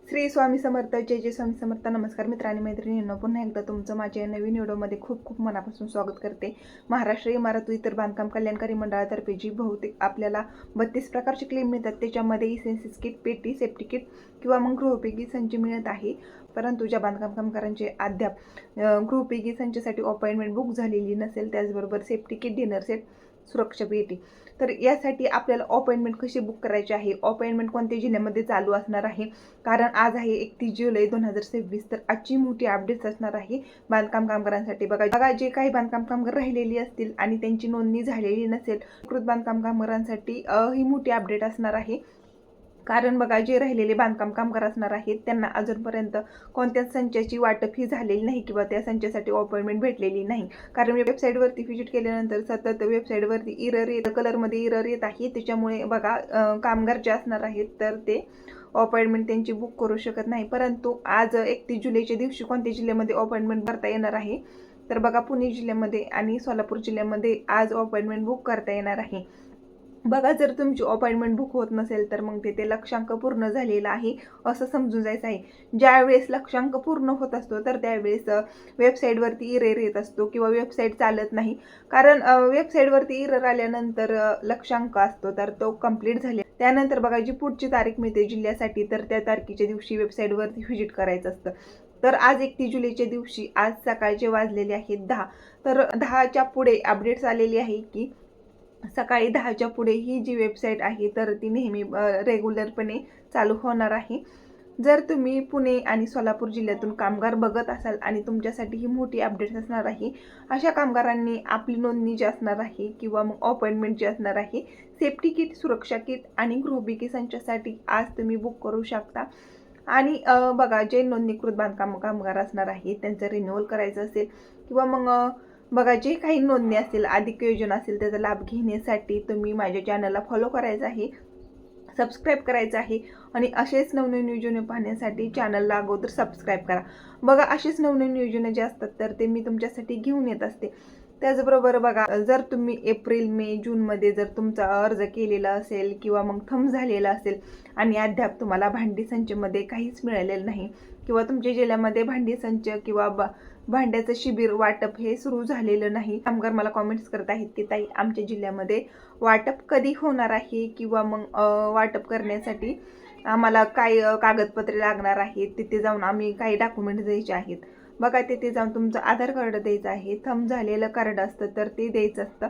श्री स्वामी समर्थ, जय स्वामी समर्थ. नमस्कार मित्रांनी मैत्रिणींनो, पुन्हा एकदा तुमचं माझ्या नवीन व्हिडिओमध्ये खूप खूप मनापासून स्वागत करते. महाराष्ट्र इमारत व इतर बांधकाम कल्याणकारी मंडळातर्फे जी बहुतेक आपल्याला 32 प्रकारचे क्लेम मिळतात, त्याच्यामध्ये इसेन्शियल किट, पेटी, सेफ्टी किट किंवा मग गृहोपयोगी संच मिळत आहे. परंतु ज्या बांधकाम कामगारांचे अद्याप गृहोपयोगी संचासाठी अपॉइंटमेंट बुक झालेली नसेल, त्याचबरोबर सेफ्टी किट, डिनर सेट, सुरक्षा पेटी, तर यासाठी आपल्याला अपॉइंटमेंट कशी बुक करायची आहे, अपॉइंटमेंट कोणत्या जिल्ह्यामध्ये चालू असणार आहे, कारण आज आहे 31 जुलै 2026. तर आजची मोठी अपडेट्स असणार आहे बांधकाम कामगारांसाठी. बघा जे काही बांधकाम कामगार राहिलेली असतील आणि त्यांची नोंदणी झालेली नसेल, कृत बांधकाम कामगारांसाठी ही मोठी अपडेट असणार आहे. कारण बघा, जे राहिलेले बांधकाम कामगार असणार आहेत त्यांना अजूनपर्यंत कोणत्याच संचाची वाटप ही झालेली नाही किंवा त्या संचासाठी अपॉइंटमेंट भेटलेली नाही. कारण वेबसाईटवरती व्हिजिट केल्यानंतर सतत वेबसाईटवरती इरर येत, कलरमध्ये इरर येत आहे. त्याच्यामुळे बघा, कामगार जे असणार आहेत तर ते अपॉइंटमेंट त्यांची बुक करू शकत नाही. परंतु आज 31 जुलैच्या दिवशी कोणत्या जिल्ह्यामध्ये अपॉइंटमेंट भरता येणार आहे, तर बघा, पुणे जिल्ह्यामध्ये आणि सोलापूर जिल्ह्यामध्ये आज अपॉइंटमेंट बुक करता येणार आहे. बघा, जर तुमची अपॉइंटमेंट बुक होत नसेल तर मग ते लक्षांक पूर्ण झालेला आहे असं समजून जायचं आहे. ज्यावेळेस लक्षांक पूर्ण होत असतो तर त्यावेळेस वेबसाईटवरती इरर येत असतो किंवा वेबसाईट चालत नाही. कारण वेबसाईटवरती इरर आल्यानंतर लक्षांक असतो तर तो कंप्लीट झाले, त्यानंतर बघा जी पुढची तारीख मिळते जिल्ह्यासाठी, तर त्या तारखेच्या दिवशी वेबसाईटवरती व्हिजिट करायचं असतं. तर आज 31 जुलैच्या दिवशी आज सकाळचे वाजलेले आहेत 10. तर 10च्या पुढे अपडेट्स आलेली आहे की सकाळी 10च्या पुढे ही जी वेबसाईट आहे तर ती नेहमी रेग्युलरपणे चालू होणार आहे. जर तुम्ही पुणे आणि सोलापूर जिल्ह्यातून कामगार बघत असाल आणि तुमच्यासाठी ही मोठी अपडेट्स असणार आहे, अशा कामगारांनी आपली नोंदणी जी असणार आहे किंवा मग अपॉइंटमेंट जी असणार आहे, सेफ्टी किट, सुरक्षा किट आणि गृहोपयोगी संचासाठी आज तुम्ही बुक करू शकता. आणि बघा, जे नोंदणीकृत बांधकाम कामगार असणार आहे त्यांचं रिन्युअल करायचं असेल किंवा मग बघा, जे काही नोंदणी असेल, अधिक योजना असेल, त्याचा लाभ घेण्यासाठी तुम्ही माझ्या चॅनलला फॉलो करायचं आहे, सबस्क्राईब करायचं आहे आणि असेच नवनवीन योजना पाहण्यासाठी चॅनलला अगोदर सबस्क्राईब करा. बघा, असेच नवनवीन योजना जे असतात तर ते मी तुमच्यासाठी घेऊन येत असते. त्याचबरोबर बघा, जर तुम्ही एप्रिल, मे, जूनमध्ये जर तुमचा अर्ज केलेला असेल किंवा मग थंब झालेला असेल आणि अद्याप तुम्हाला भांडी संचमध्ये काहीच मिळालेलं नाही किंवा तुमच्या जिल्ह्यामध्ये भांडी संच किंवा भांड्याचं शिबिर वाटप हे सुरू झालेलं नाही, कामगार मला कॉमेंट्स करत आहेत की ताई, आमच्या जिल्ह्यामध्ये वाटप कधी होणार आहे किंवा मग वाटप करण्यासाठी आम्हाला काय कागदपत्रे लागणार आहेत, तिथे जाऊन आम्ही काही डॉक्युमेंट द्यायचे आहेत. बघा, तिथे जाऊन तुमचं आधार कार्ड द्यायचं आहे, थंब झालेलं कार्ड असतं तर ते द्यायचं असतं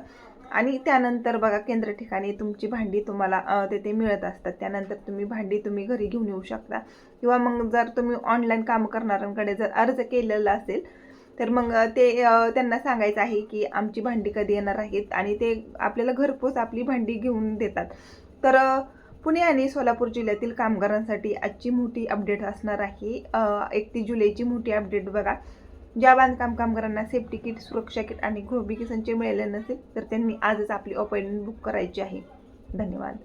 आणि त्यानंतर बघा, केंद्र ठिकाणी तुमची भांडी तुम्हाला तिथे मिळत असतात. त्यानंतर तुम्ही भांडी घरी घेऊन येऊ शकता किंवा मग जर तुम्ही ऑनलाईन काम करणाऱ्यांकडे जर अर्ज केलेला असेल तर मग ते त्यांना सांगायचं आहे की आमची भांडी कधी येणार आहेत आणि ते आपल्याला घरपोच आपली भांडी घेऊन देतात. तर पुणे आणि सोलापूर जिल्ह्यातील कामगारांसाठी आजची मोठी अपडेट असणार आहे, 31 जुलैची मोठी अपडेट. बघा, ज्या बांधकाम कामगारांना सेफ्टी किट, सुरक्षा किट आणि गृहोपयोगी संच मिळाले नसेल तर त्यांनी आजच आपली अपॉइंटमेंट बुक करायची आहे. धन्यवाद.